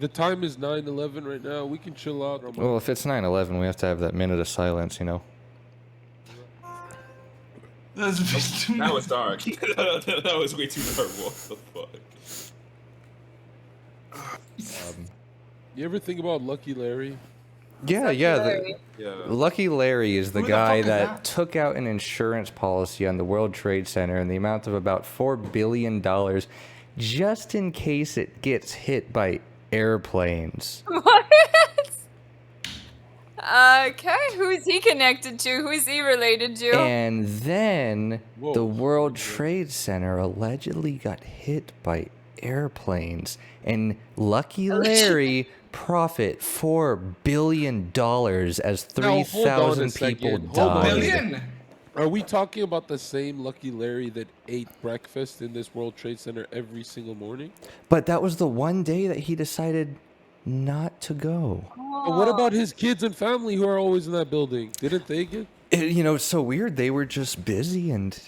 The time is 9:11 right now. We can chill out. Well, if it's 9/11, we have to have that minute of silence, you know. That was dark. That was way too dark. What the fuck? You ever think about Lucky Larry? Yeah. Lucky Larry is the Who the guy fuck is that that? took out an insurance policy on the World Trade Center in the amount of about $4 billion just in case it gets hit by airplanes. What? Okay, who's he connected to? Who's he related to? And then Whoa. the World Trade Center allegedly got hit by airplanes, and Lucky Larry profit $4 billion as Now, hold on a 3,000 people second. Hold on a died. Billion. Are we talking about the same Lucky Larry that ate breakfast in this World Trade Center every single morning? But that was the one day that he decided not to go. But what about his kids and family who are always in that building? Didn't they get? It's so weird. They were just busy and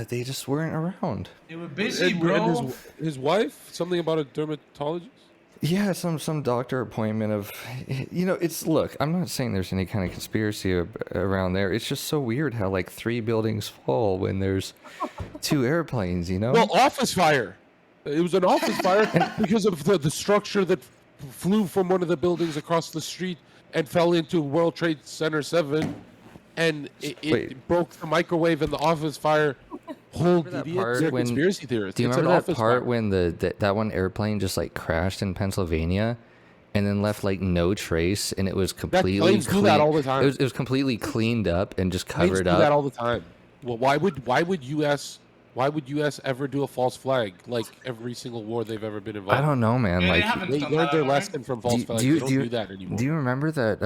they just weren't around. They were busy, And bro. his wife? Something about a dermatologist? Yeah, some doctor appointment of, look, I'm not saying there's any kind of conspiracy around there. It's just so weird how like 3 buildings fall when there's 2 airplanes, you know? Well, office fire. It was an office fire because of the structure that flew from one of the buildings across the street and fell into World Trade Center 7, and Wait. it broke the microwave in the office fire. Hold that idiots. part They're when- conspiracy theorists. Do you It's an remember that office part fire. when that one airplane just like crashed in Pennsylvania and then left like no trace and it was completely planes do that all the time. It was completely cleaned up and just Planes covered do that up. all the time. Well, why would US ever do a false flag like every single war they've ever been involved I don't know, man. Yeah, they Like, haven't They done learned that, their right? lesson from false flags. They don't do that anymore. Do you remember that?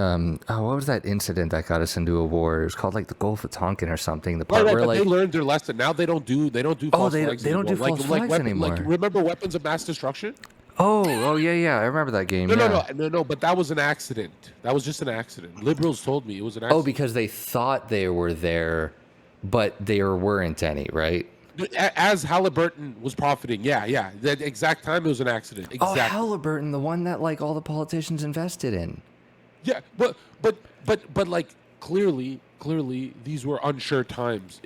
What was that incident that got us into a war? It was called like the Gulf of Tonkin or something. The part Right, where but like they learned their lesson. Now they don't do false they flags don't do anymore. false flags anymore. Like remember weapons of mass destruction? oh yeah, I remember that game. No. But that was an accident. That was just an accident. Liberals told me it was an accident. Oh, because they thought they were there, but there weren't any, right? As Halliburton was profiting, yeah. That exact time it was an accident. Oh, Exactly. Halliburton, the one that like all the politicians invested in. Yeah, but like clearly these were unsure times.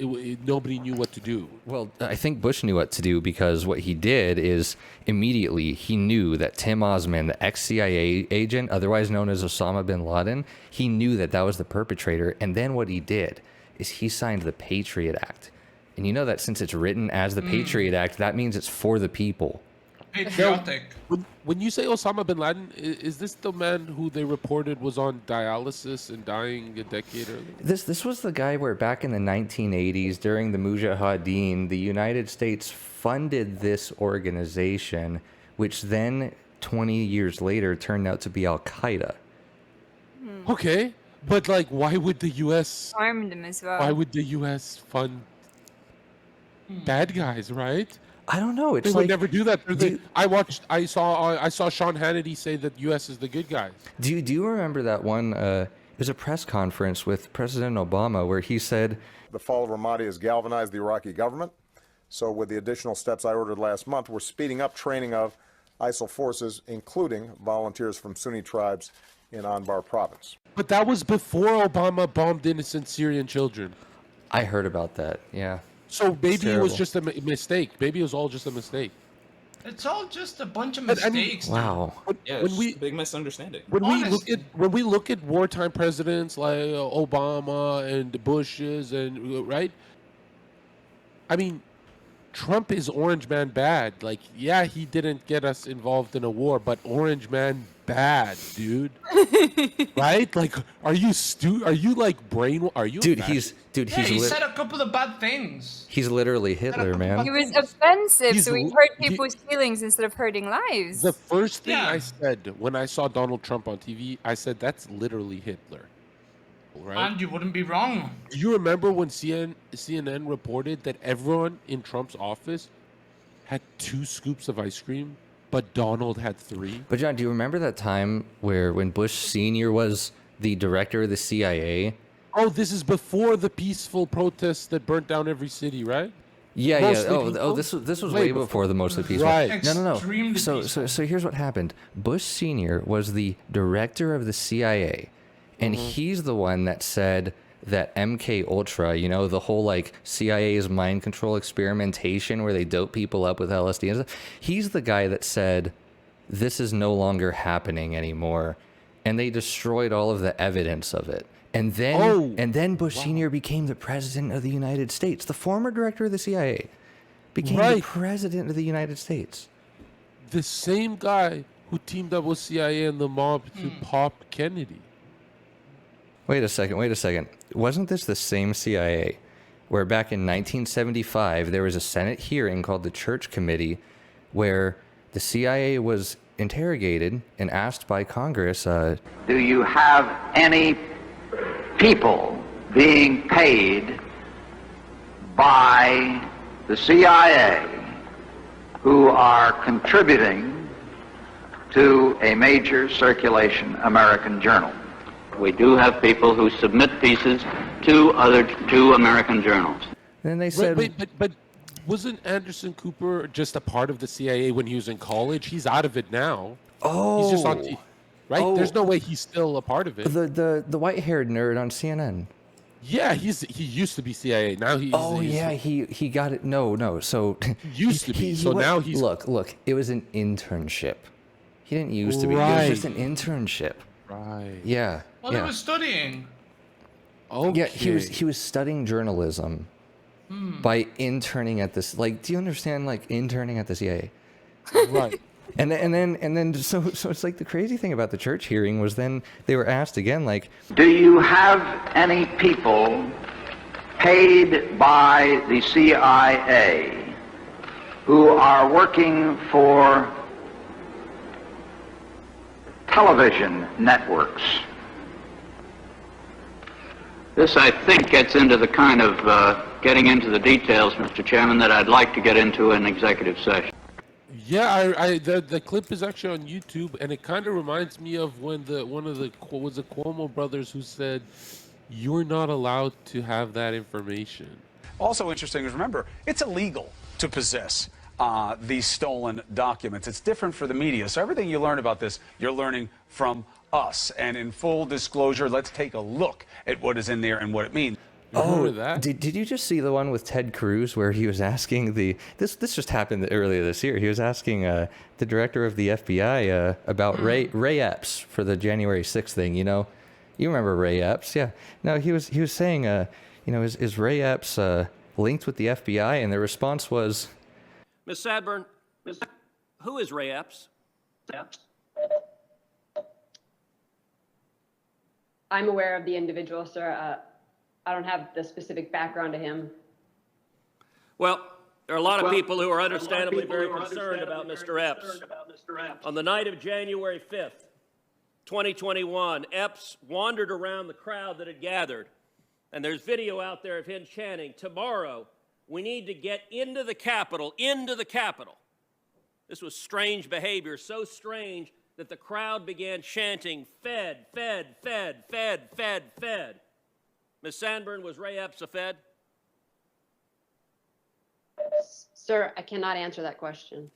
Nobody knew what to do. Well, I think Bush knew what to do because what he did is immediately he knew that Tim Osman, the ex-CIA agent, otherwise known as Osama bin Laden, he knew that was the perpetrator. And then what he did is he signed the Patriot Act. And you know that since it's written as the Patriot Act, that means it's for the people. Patriotic. When you say Osama bin Laden, is this the man who they reported was on dialysis and dying a decade earlier? This was the guy where back in the 1980s, during the Mujahideen, the United States funded this organization, which then 20 years later turned out to be Al Qaeda. Okay, but like, why would the U.S. Armed him as well. Why would the U.S. fund bad guys? Right? I don't know. They It's would like never do that. do- I saw Sean Hannity say that U.S. is the good guys. Do you remember that one? It was a press conference with President Obama where he said, The fall of Ramadi has galvanized the Iraqi government. So with the additional steps I ordered last month, we're speeding up training of ISIL forces, including volunteers from Sunni tribes in Anbar province. But that was before Obama bombed innocent Syrian children. I heard about that. Yeah. So maybe it was terrible. just a mistake. Maybe it was all just a mistake. It's all just a bunch of But, I mean, mistakes. Wow. Yeah, When it's we- just a big misunderstanding. When Honest. we look at wartime presidents like Obama and the Bushes and right, I mean, Trump is Orange Man bad. Like, yeah, he didn't get us involved in a war, but Orange Man bad, dude. Right? Like, are you like brain? Are you? a Dude, fascist? Yeah, he he's said a couple of bad things. he's literally Hitler, He man. was offensive, He's so he l- hurt he- people's feelings instead of hurting lives. The first thing Yeah. I said when I saw Donald Trump on TV, I said that's literally Hitler. Right? And you wouldn't be wrong. Do you remember when CNN reported that everyone in Trump's office had 2 scoops of ice cream, but Donald had 3? But John, do you remember that time when Bush Sr. was the director of the CIA? Oh, this is before the peaceful protests that burnt down every city, right? Yeah, Mostly Oh, peaceful? this was Way way before. before the mostly peaceful. Right. No. Extremely So here's what happened. Bush Sr. was the director of the CIA, and he's the one that said that MK Ultra, you know, the whole like CIA's mind control experimentation where they dope people up with LSD and stuff. He's the guy that said this is no longer happening anymore, and they destroyed all of the evidence of it. And then Bush Sr. became the president of the United States. The former director of the CIA became the Right. president of the United States. The same guy who teamed up with CIA and the mob to pop Kennedy. Wait a second. Wasn't this the same CIA where back in 1975 there was a Senate hearing called the Church Committee where the CIA was interrogated and asked by Congress, Do you have any people being paid by the CIA who are contributing to a major circulation American journal? We do have people who submit pieces to American journals. and then they said, But wasn't Anderson Cooper just a part of the CIA when he was in college? He's out of it now. He's just on, right? Oh. There's no way he's still a part of it. the white-haired nerd on CNN. Yeah, he used to be CIA. Now he's. He got it. No. So He used to be, so now he's- look. It was an internship. He didn't used to be. It Right. was just an internship. Right. Yeah. Well, yeah. he was studying. Okay. Yeah, he was studying journalism by interning at this. Like, do you understand? Like interning at the CIA. Right. And then so it's like the crazy thing about the church hearing was then they were asked again, like, Do you have any people paid by the CIA who are working for television networks? This, I think, gets into the kind of getting into the details, Mr. Chairman, that I'd like to get into in executive session. Yeah, the clip is actually on YouTube, and it kind of reminds me of when one of the Cuomo brothers who said, "You're not allowed to have that information." Also interesting is, remember, it's illegal to possess these stolen documents. It's different for the media. So everything you learn about this, you're learning from us. And in full disclosure, let's take a look at what is in there and what it means. Remember that? Did you just see the one with Ted Cruz where he was asking this just happened earlier this year. He was asking the director of the FBI about Ray Epps for the January 6th thing. You know, you remember Ray Epps? Yeah. No, he was saying, is Ray Epps linked with the FBI? And the response was, Ms. Sadburn, who is Ray Epps? I'm aware of the individual, sir. I don't have the specific background to him. Well, there are a lot of people who are understandably very concerned about Mr. Epps. On the night of January 5th, 2021, Epps wandered around the crowd that had gathered, and there's video out there of him chanting, "Tomorrow, we need to get into the Capitol, into the Capitol." This was strange behavior, so strange that the crowd began chanting, "Fed, Fed, Fed, Fed, Fed, Fed." Ms. Sandburn, was Ray Epps a Fed? Sir, I cannot answer that question.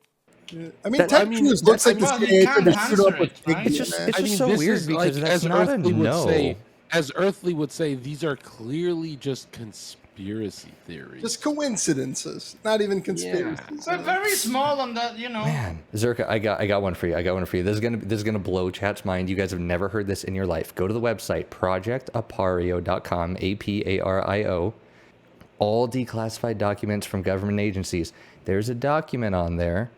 I mean, Ted Cruz looks like the well, he CIA can't that stood up answer with it, right? Big It's just- man. it's just so this weird is because that's not a no. As Earthly would say, these are clearly just conspiracy theories. Just coincidences, not even conspiracies. They're very small on that, you know. man, Zherka, I got one for you. This is gonna blow chat's mind. You guys have never heard this in your life. Go to the website projectapario.com, APARIO. All declassified documents from government agencies. There's a document on there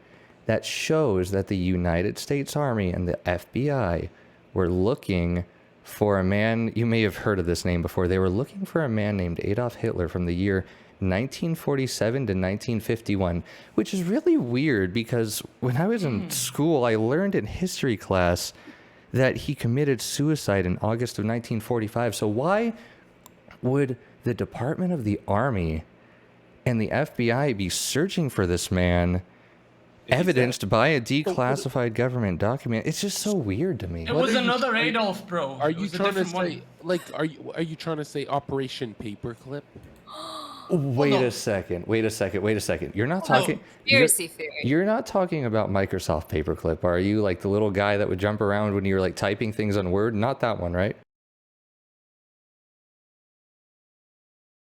that shows that the United States Army and the FBI were looking for a man, you may have heard of this name before. They were looking for a man named Adolf Hitler from the year 1947 to 1951, which is really weird because when I was in school, I learned in history class that he committed suicide in August of 1945. So why would the Department of the Army and the FBI be searching for this man, evidenced by a declassified government document? It's just so weird to me. It was another Adolf, bro. Are It you was a trying to different say one. are you trying to say Operation Paperclip? Wait a second. You're not talking. Conspiracy theory. You're not talking about Microsoft Paperclip, are you? Like the little guy that would jump around when you were like typing things on Word? Not that one, right?